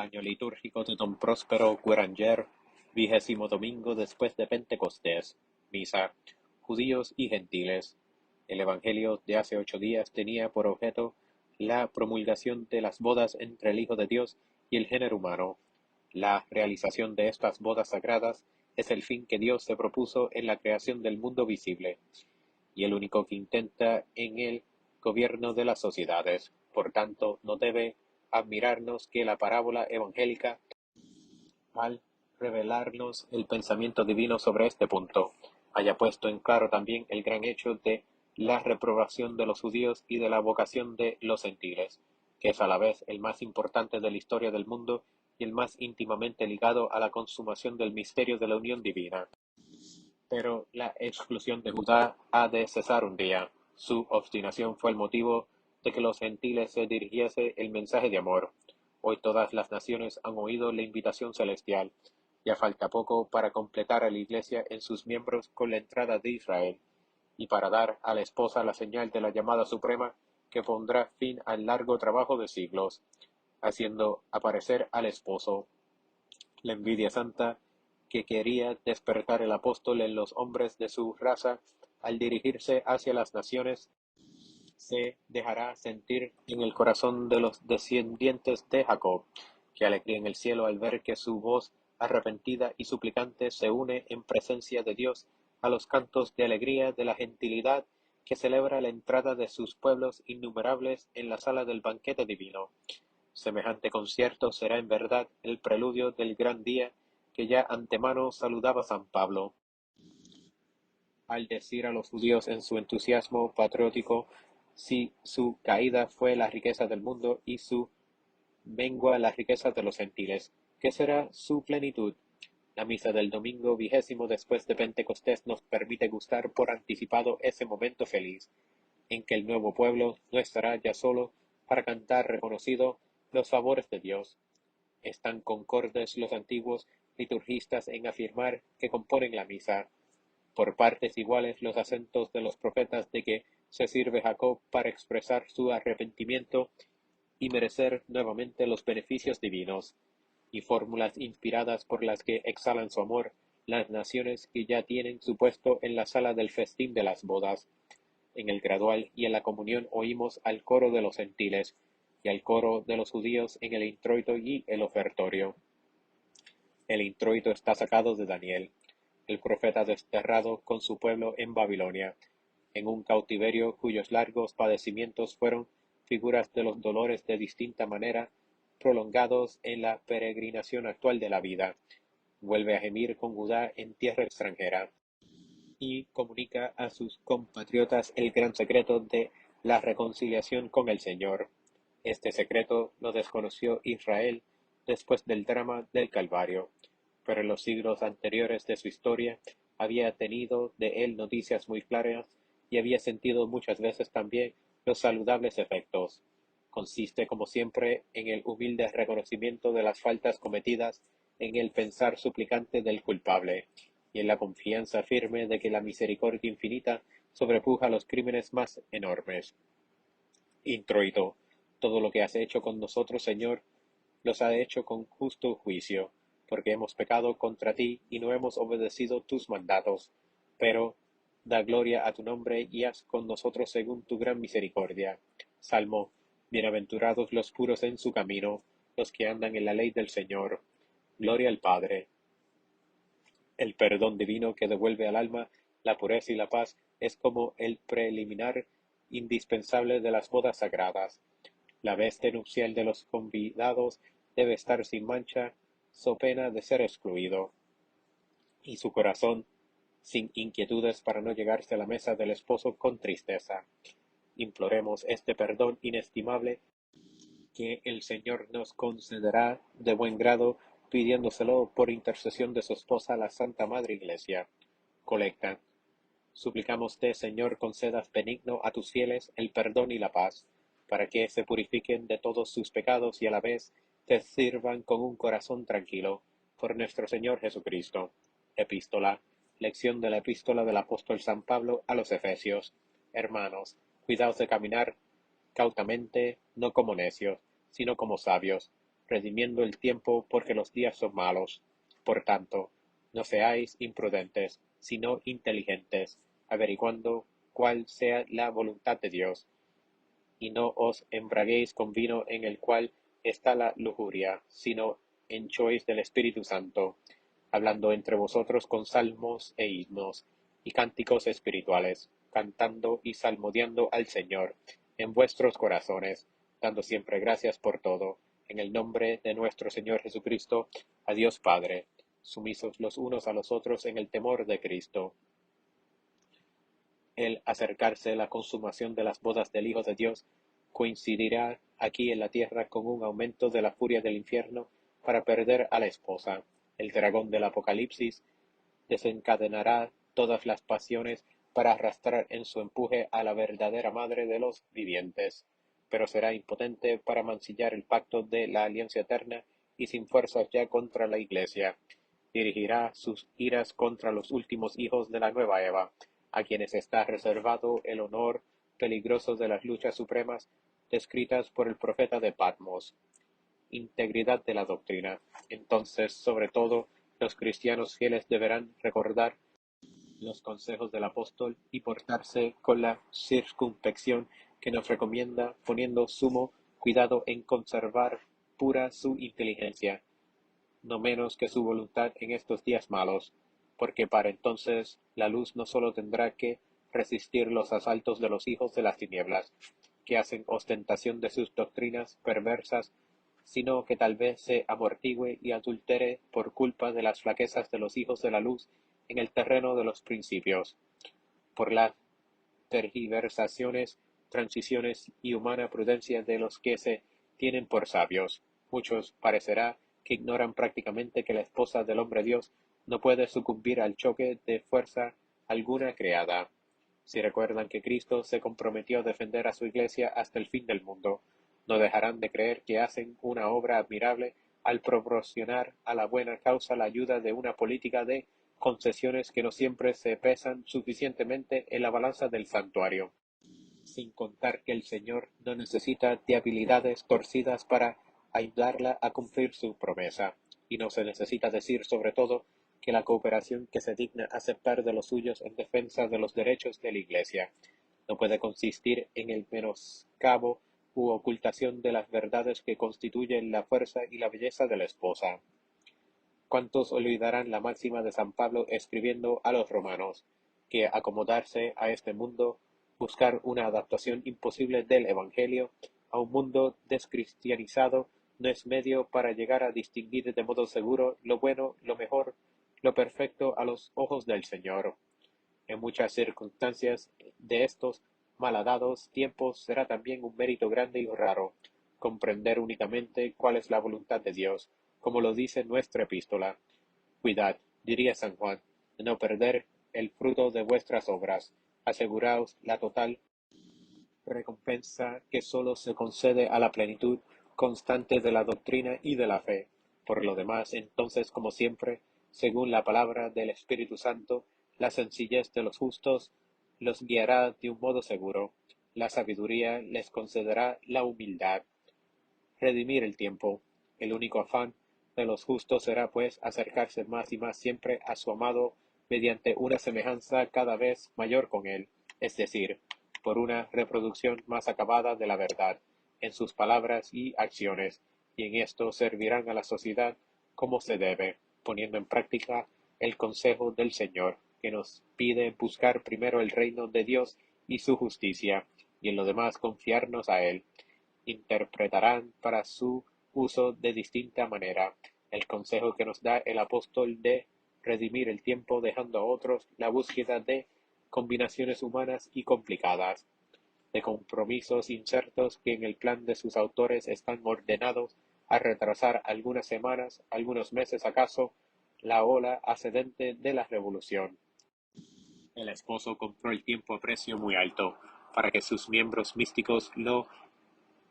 Año litúrgico de Don Próspero Gueranger, 20º domingo después de Pentecostés. Misa. Judíos y gentiles. El Evangelio de hace 8 días tenía por objeto la promulgación de las bodas entre el Hijo de Dios y el género humano. La realización de estas bodas sagradas es el fin que Dios se propuso en la creación del mundo visible, y el único que intenta en el gobierno de las sociedades. Por tanto, no debe admirarnos que la parábola evangélica, al revelarnos el pensamiento divino sobre este punto, haya puesto en claro también el gran hecho de la reprobación de los judíos y de la vocación de los gentiles, que es a la vez el más importante de la historia del mundo y el más íntimamente ligado a la consumación del misterio de la unión divina. Pero la exclusión de Judá ha de cesar un día. Su obstinación fue el motivo de que los gentiles se dirigiese el mensaje de amor. Hoy todas las naciones han oído la invitación celestial. Ya falta poco para completar a la Iglesia en sus miembros con la entrada de Israel, y para dar a la esposa la señal de la llamada suprema que pondrá fin al largo trabajo de siglos, haciendo aparecer al esposo. La envidia santa que quería despertar el apóstol en los hombres de su raza al dirigirse hacia las naciones se dejará sentir en el corazón de los descendientes de Jacob. Qué alegría en el cielo al ver que su voz arrepentida y suplicante se une en presencia de Dios a los cantos de alegría de la gentilidad que celebra la entrada de sus pueblos innumerables en la sala del banquete divino. Semejante concierto será en verdad el preludio del gran día que ya antemano saludaba San Pablo, al decir a los judíos en su entusiasmo patriótico: si su caída fue la riqueza del mundo y su mengua la riqueza de los gentiles, ¿qué será su plenitud? La misa del domingo 20º después de Pentecostés nos permite gustar por anticipado ese momento feliz, en que el nuevo pueblo no estará ya solo para cantar reconocido los favores de Dios. Están concordes los antiguos liturgistas en afirmar que componen la misa, por partes iguales, los acentos de los profetas de que se sirve Jacob para expresar su arrepentimiento y merecer nuevamente los beneficios divinos, y fórmulas inspiradas por las que exhalan su amor las naciones que ya tienen su puesto en la sala del festín de las bodas. En el gradual y en la comunión oímos al coro de los gentiles y al coro de los judíos en el introito y el ofertorio. El introito está sacado de Daniel, el profeta desterrado con su pueblo en Babilonia, en un cautiverio cuyos largos padecimientos fueron figuras de los dolores de distinta manera prolongados en la peregrinación actual de la vida. Vuelve a gemir con Judá en tierra extranjera y comunica a sus compatriotas el gran secreto de la reconciliación con el Señor. Este secreto lo desconoció Israel después del drama del Calvario, pero en los siglos anteriores de su historia había tenido de él noticias muy claras y había sentido muchas veces también los saludables efectos. Consiste, como siempre, en el humilde reconocimiento de las faltas cometidas, en el pensar suplicante del culpable, y en la confianza firme de que la misericordia infinita sobrepuja los crímenes más enormes. Introito, todo lo que has hecho con nosotros, Señor, los ha hecho con justo juicio, porque hemos pecado contra ti y no hemos obedecido tus mandatos. Pero da gloria a tu nombre y haz con nosotros según tu gran misericordia. Salmo. Bienaventurados los puros en su camino, los que andan en la ley del Señor. Gloria al Padre. El perdón divino que devuelve al alma la pureza y la paz es como el preliminar indispensable de las bodas sagradas. La veste nupcial de los convidados debe estar sin mancha, so pena de ser excluido, y su corazón sin inquietudes para no llegarse a la mesa del esposo con tristeza. Imploremos este perdón inestimable que el Señor nos concederá de buen grado, pidiéndoselo por intercesión de su esposa, la Santa Madre Iglesia. Colecta. Suplicámoste, Señor, concedas benigno a tus fieles el perdón y la paz, para que se purifiquen de todos sus pecados y a la vez te sirvan con un corazón tranquilo, por nuestro Señor Jesucristo. Epístola. Lección de la epístola del apóstol San Pablo a los Efesios. Hermanos, cuidaos de caminar cautamente, no como necios, sino como sabios, redimiendo el tiempo porque los días son malos. Por tanto, no seáis imprudentes, sino inteligentes, averiguando cuál sea la voluntad de Dios. Y no os embraguéis con vino en el cual está la lujuria, sino henchois del Espíritu Santo, hablando entre vosotros con salmos e himnos y cánticos espirituales, cantando y salmodiando al Señor en vuestros corazones, dando siempre gracias por todo, en el nombre de nuestro Señor Jesucristo, a Dios Padre, sumisos los unos a los otros en el temor de Cristo. El acercarse la consumación de las bodas del Hijo de Dios coincidirá aquí en la tierra con un aumento de la furia del infierno para perder a la esposa. El dragón del Apocalipsis desencadenará todas las pasiones para arrastrar en su empuje a la verdadera madre de los vivientes, pero será impotente para mancillar el pacto de la alianza eterna y sin fuerzas ya contra la Iglesia. Dirigirá sus iras contra los últimos hijos de la nueva Eva, a quienes está reservado el honor peligroso de las luchas supremas descritas por el profeta de Patmos. Integridad de la doctrina. Entonces, sobre todo, los cristianos fieles deberán recordar los consejos del apóstol y portarse con la circunspección que nos recomienda, poniendo sumo cuidado en conservar pura su inteligencia, no menos que su voluntad en estos días malos, porque para entonces la luz no sólo tendrá que resistir los asaltos de los hijos de las tinieblas, que hacen ostentación de sus doctrinas perversas, sino que tal vez se amortigüe y adultere por culpa de las flaquezas de los hijos de la luz en el terreno de los principios, por las tergiversaciones, transiciones y humana prudencia de los que se tienen por sabios. Muchos parecerá que ignoran prácticamente que la esposa del hombre Dios no puede sucumbir al choque de fuerza alguna creada. Si recuerdan que Cristo se comprometió a defender a su Iglesia hasta el fin del mundo, no dejarán de creer que hacen una obra admirable al proporcionar a la buena causa la ayuda de una política de concesiones que no siempre se pesan suficientemente en la balanza del santuario, sin contar que el Señor no necesita de habilidades torcidas para ayudarla a cumplir su promesa, y no se necesita decir sobre todo que la cooperación que se digna aceptar de los suyos en defensa de los derechos de la Iglesia no puede consistir en el menoscabo u ocultación de las verdades que constituyen la fuerza y la belleza de la esposa. ¿Cuántos olvidarán la máxima de San Pablo escribiendo a los romanos, que acomodarse a este mundo, buscar una adaptación imposible del Evangelio a un mundo descristianizado, no es medio para llegar a distinguir de modo seguro lo bueno, lo mejor, lo perfecto a los ojos del Señor? En muchas circunstancias de estos malhadados tiempos será también un mérito grande y raro comprender únicamente cuál es la voluntad de Dios, como lo dice nuestra epístola. Cuidad, diría San Juan, de no perder el fruto de vuestras obras. Aseguraos la total recompensa que sólo se concede a la plenitud constante de la doctrina y de la fe. Por lo demás, entonces, como siempre, según la palabra del Espíritu Santo, la sencillez de los justos los guiará de un modo seguro, la sabiduría les concederá la humildad. Redimir el tiempo. El único afán de los justos será, pues, acercarse más y más siempre a su amado mediante una semejanza cada vez mayor con él, es decir, por una reproducción más acabada de la verdad, en sus palabras y acciones, y en esto servirán a la sociedad como se debe, poniendo en práctica el consejo del Señor, que nos pide buscar primero el reino de Dios y su justicia, y en lo demás confiarnos a Él. Interpretarán para su uso de distinta manera el consejo que nos da el apóstol de redimir el tiempo dejando a otros la búsqueda de combinaciones humanas y complicadas, de compromisos inciertos que en el plan de sus autores están ordenados a retrasar algunas semanas, algunos meses acaso, la ola ascendente de la revolución. El esposo compró el tiempo a precio muy alto, para que sus miembros místicos lo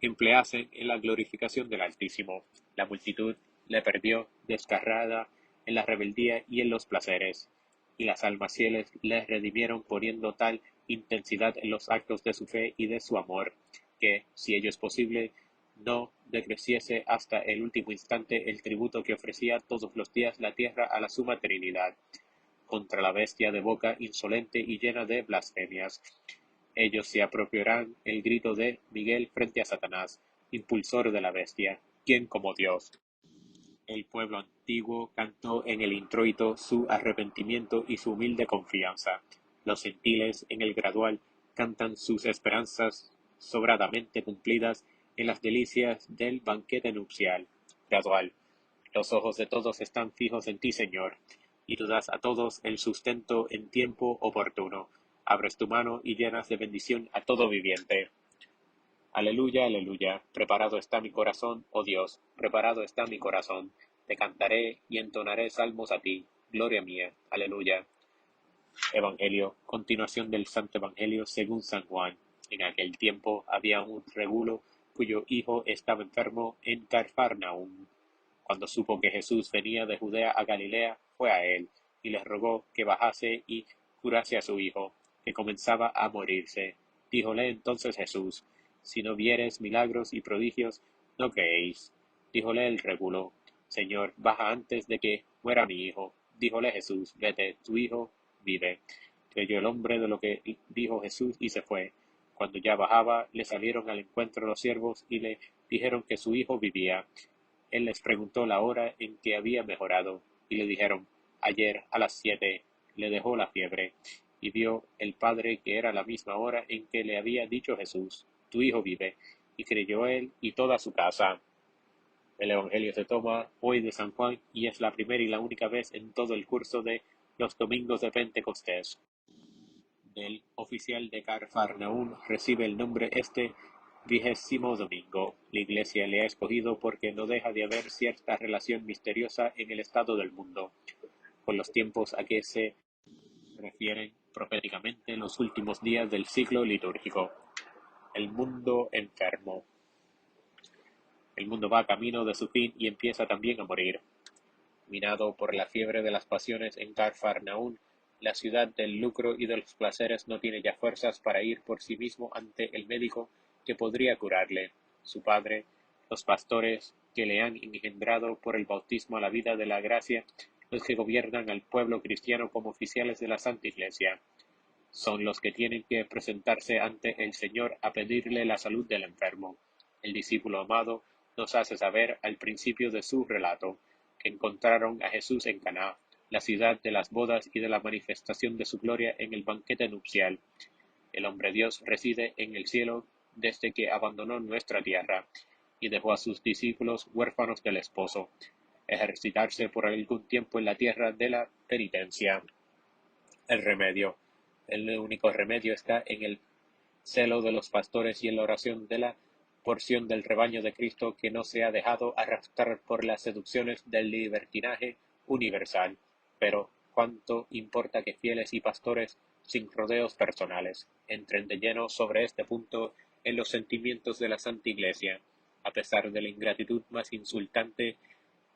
empleasen en la glorificación del Altísimo. La multitud le perdió descarrada en la rebeldía y en los placeres, y las almas fieles le redimieron poniendo tal intensidad en los actos de su fe y de su amor, que, si ello es posible, no decreciese hasta el último instante el tributo que ofrecía todos los días la tierra a la Suma Trinidad, contra la bestia de boca insolente y llena de blasfemias. Ellos se apropiarán el grito de Miguel frente a Satanás, impulsor de la bestia, quien como Dios. El pueblo antiguo cantó en el introito su arrepentimiento y su humilde confianza. Los gentiles en el gradual cantan sus esperanzas sobradamente cumplidas en las delicias del banquete nupcial. Gradual. Los ojos de todos están fijos en ti, Señor, y tú das a todos el sustento en tiempo oportuno. Abres tu mano y llenas de bendición a todo viviente. Aleluya, aleluya. Preparado está mi corazón, oh Dios, preparado está mi corazón. Te cantaré y entonaré salmos a ti. Gloria mía. Aleluya. Evangelio. Continuación del Santo Evangelio según San Juan. En aquel tiempo había un regulo cuyo hijo estaba enfermo en Cafarnaúm. Cuando supo que Jesús venía de Judea a Galilea, fue a él, y le rogó que bajase y curase a su hijo, que comenzaba a morirse. Díjole entonces Jesús: Si no vieres milagros y prodigios, no creéis. Díjole el régulo: Señor, baja antes de que muera mi hijo. Díjole Jesús: Vete, tu hijo vive. Creyó el hombre de lo que dijo Jesús y se fue. Cuando ya bajaba, le salieron al encuentro los siervos y le dijeron que su hijo vivía. Él les preguntó la hora en que había mejorado, y le dijeron: Ayer a las 7 le dejó la fiebre. Y vio el padre que era la misma hora en que le había dicho Jesús: Tu hijo vive. Y creyó él y toda su casa. El Evangelio se toma hoy de San Juan y es la primera y la única vez en todo el curso de los domingos de Pentecostés. Del oficial de Cafarnaúm recibe el nombre este 20º domingo. La Iglesia le ha escogido porque no deja de haber cierta relación misteriosa en el estado del mundo, con los tiempos a que se refieren proféticamente los últimos días del ciclo litúrgico. El mundo enfermo. El mundo va camino de su fin y empieza también a morir. Minado por la fiebre de las pasiones en Cafarnaúm, la ciudad del lucro y de los placeres no tiene ya fuerzas para ir por sí mismo ante el médico que podría curarle, su padre, los pastores que le han engendrado por el bautismo a la vida de la gracia, los que gobiernan al pueblo cristiano como oficiales de la Santa Iglesia. Son los que tienen que presentarse ante el Señor a pedirle la salud del enfermo. El discípulo amado nos hace saber al principio de su relato que encontraron a Jesús en Caná, la ciudad de las bodas y de la manifestación de su gloria en el banquete nupcial. El hombre Dios reside en el cielo desde que abandonó nuestra tierra y dejó a sus discípulos huérfanos del esposo, ejercitarse por algún tiempo en la tierra de la penitencia. El remedio. El único remedio está en el celo de los pastores y en la oración de la porción del rebaño de Cristo que no se ha dejado arrastrar por las seducciones del libertinaje universal. Pero cuánto importa que fieles y pastores, sin rodeos personales, entren de lleno sobre este punto en los sentimientos de la Santa Iglesia, a pesar de la ingratitud más insultante,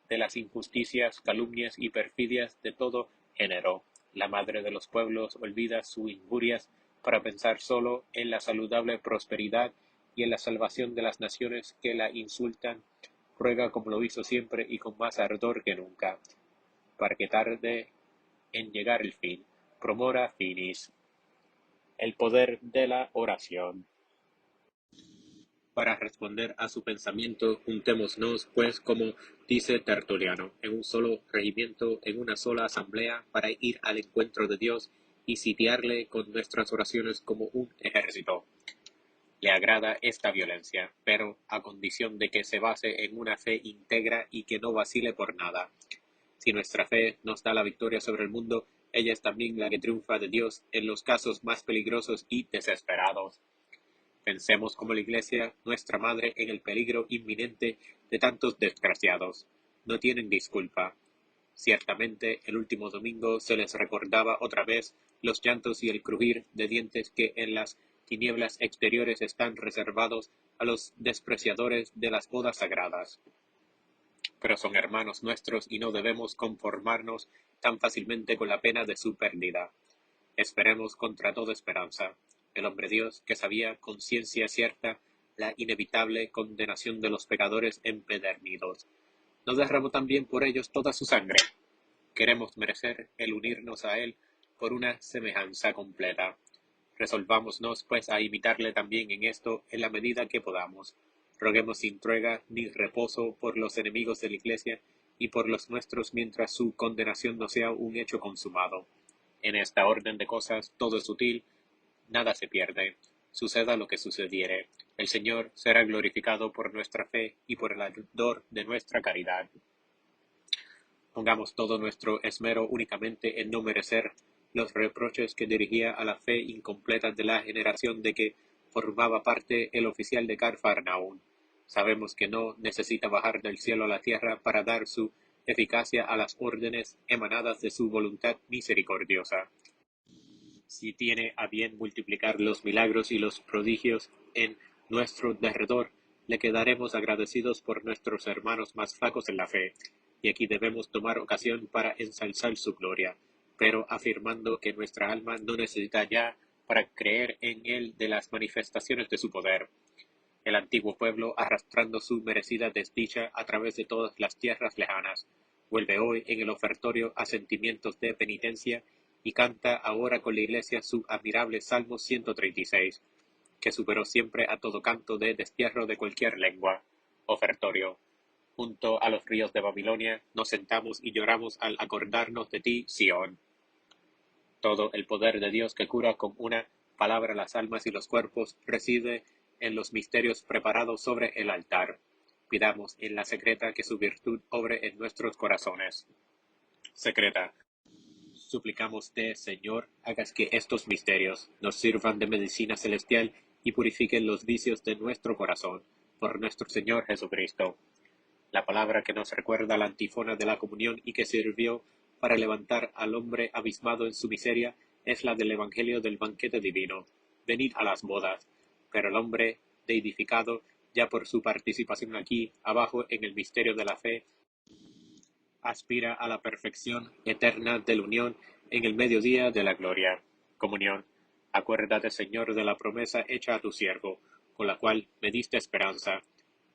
de las injusticias, calumnias y perfidias de todo género. La madre de los pueblos olvida sus injurias para pensar solo en la saludable prosperidad y en la salvación de las naciones que la insultan. Ruega como lo hizo siempre y con más ardor que nunca, para que tarde en llegar el fin. Promora finis. El poder de la oración. Para responder a su pensamiento, juntémonos, pues, como dice Tertuliano, en un solo regimiento, en una sola asamblea, para ir al encuentro de Dios y sitiarle con nuestras oraciones como un ejército. Le agrada esta violencia, pero a condición de que se base en una fe íntegra y que no vacile por nada. Si nuestra fe nos da la victoria sobre el mundo, ella es también la que triunfa de Dios en los casos más peligrosos y desesperados. Pensemos como la Iglesia, nuestra Madre, en el peligro inminente de tantos desgraciados. No tienen disculpa. Ciertamente, el último domingo se les recordaba otra vez los llantos y el crujir de dientes que en las tinieblas exteriores están reservados a los despreciadores de las bodas sagradas. Pero son hermanos nuestros y no debemos conformarnos tan fácilmente con la pena de su pérdida. Esperemos contra toda esperanza. El hombre Dios, que sabía con ciencia cierta la inevitable condenación de los pecadores empedernidos. ¿No derramó también por ellos toda su sangre? Queremos merecer el unirnos a Él por una semejanza completa. Resolvámonos, pues, a imitarle también en esto en la medida que podamos. Roguemos sin tregua ni reposo por los enemigos de la Iglesia y por los nuestros mientras su condenación no sea un hecho consumado. En esta orden de cosas todo es útil, nada se pierde. Suceda lo que sucediere, el Señor será glorificado por nuestra fe y por el ardor de nuestra caridad. Pongamos todo nuestro esmero únicamente en no merecer los reproches que dirigía a la fe incompleta de la generación de que formaba parte el oficial de Capharnaún. Sabemos que no necesita bajar del cielo a la tierra para dar su eficacia a las órdenes emanadas de su voluntad misericordiosa. Si tiene a bien multiplicar los milagros y los prodigios en nuestro derredor, le quedaremos agradecidos por nuestros hermanos más flacos en la fe, y aquí debemos tomar ocasión para ensalzar su gloria, pero afirmando que nuestra alma no necesita ya para creer en él de las manifestaciones de su poder. El antiguo pueblo, arrastrando su merecida desdicha a través de todas las tierras lejanas, vuelve hoy en el ofertorio a sentimientos de penitencia y canta ahora con la Iglesia su admirable Salmo 136, que superó siempre a todo canto de destierro de cualquier lengua. Ofertorio. Junto a los ríos de Babilonia nos sentamos y lloramos al acordarnos de ti, Sión. Todo el poder de Dios que cura con una palabra las almas y los cuerpos reside en los misterios preparados sobre el altar. Pidamos en la secreta que su virtud obre en nuestros corazones. Secreta. Suplicámoste, Señor, hagas que estos misterios nos sirvan de medicina celestial y purifiquen los vicios de nuestro corazón, por nuestro Señor Jesucristo. La palabra que nos recuerda la antífona de la comunión y que sirvió para levantar al hombre abismado en su miseria es la del Evangelio del banquete divino. Venid a las bodas. Pero el hombre deidificado, ya por su participación aquí abajo en el misterio de la fe, aspira a la perfección eterna de la unión en el mediodía de la gloria. Comunión. Acuérdate, Señor, de la promesa hecha a tu siervo, con la cual me diste esperanza.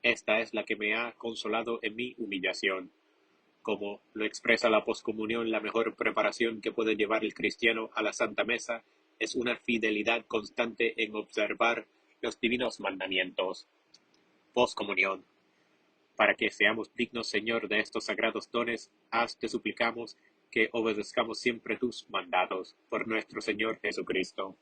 Esta es la que me ha consolado en mi humillación. Como lo expresa la poscomunión, la mejor preparación que puede llevar el cristiano a la Santa Mesa es una fidelidad constante en observar los divinos mandamientos. Poscomunión. Para que seamos dignos, Señor, de estos sagrados dones, te suplicamos que obedezcamos siempre tus mandatos, por nuestro Señor Jesucristo.